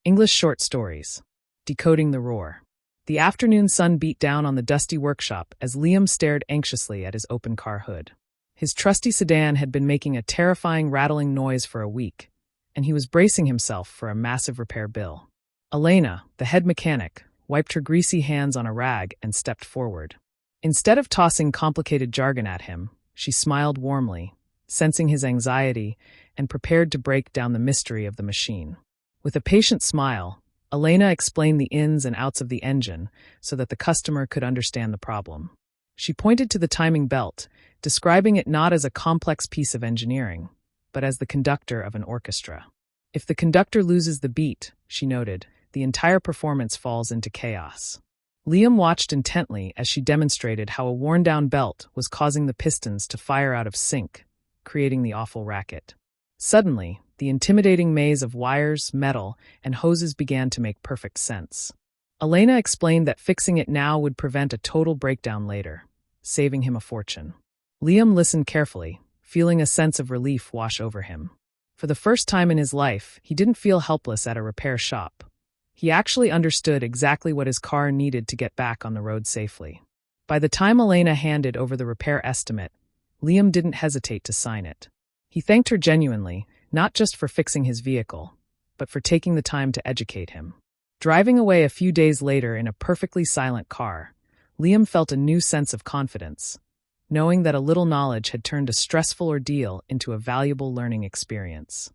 English short stories. Decoding the roar. The afternoon sun beat down on the dusty workshop as Liam stared anxiously at his open car hood. His trusty sedan had been making a terrifying rattling noise for a week, and he was bracing himself for a massive repair bill. Elena, the head mechanic, wiped her greasy hands on a rag and stepped forward. Instead of tossing complicated jargon at him, she smiled warmly, sensing his anxiety and prepared to break down the mystery of the machine. With a patient smile, Elena explained the ins and outs of the engine so that the customer could understand the problem. She pointed to the timing belt, describing it not as a complex piece of engineering, but as the conductor of an orchestra. If the conductor loses the beat, she noted, the entire performance falls into chaos. Liam watched intently as she demonstrated how a worn-down belt was causing the pistons to fire out of sync, creating the awful racket. Suddenly, the intimidating maze of wires, metal, and hoses began to make perfect sense. Elena explained that fixing it now would prevent a total breakdown later, saving him a fortune. Liam listened carefully, feeling a sense of relief wash over him. For the first time in his life, he didn't feel helpless at a repair shop. He actually understood exactly what his car needed to get back on the road safely. By the time Elena handed over the repair estimate, Liam didn't hesitate to sign it. He thanked her genuinely, not just for fixing his vehicle, but for taking the time to educate him. Driving away a few days later in a perfectly silent car, Liam felt a new sense of confidence, knowing that a little knowledge had turned a stressful ordeal into a valuable learning experience.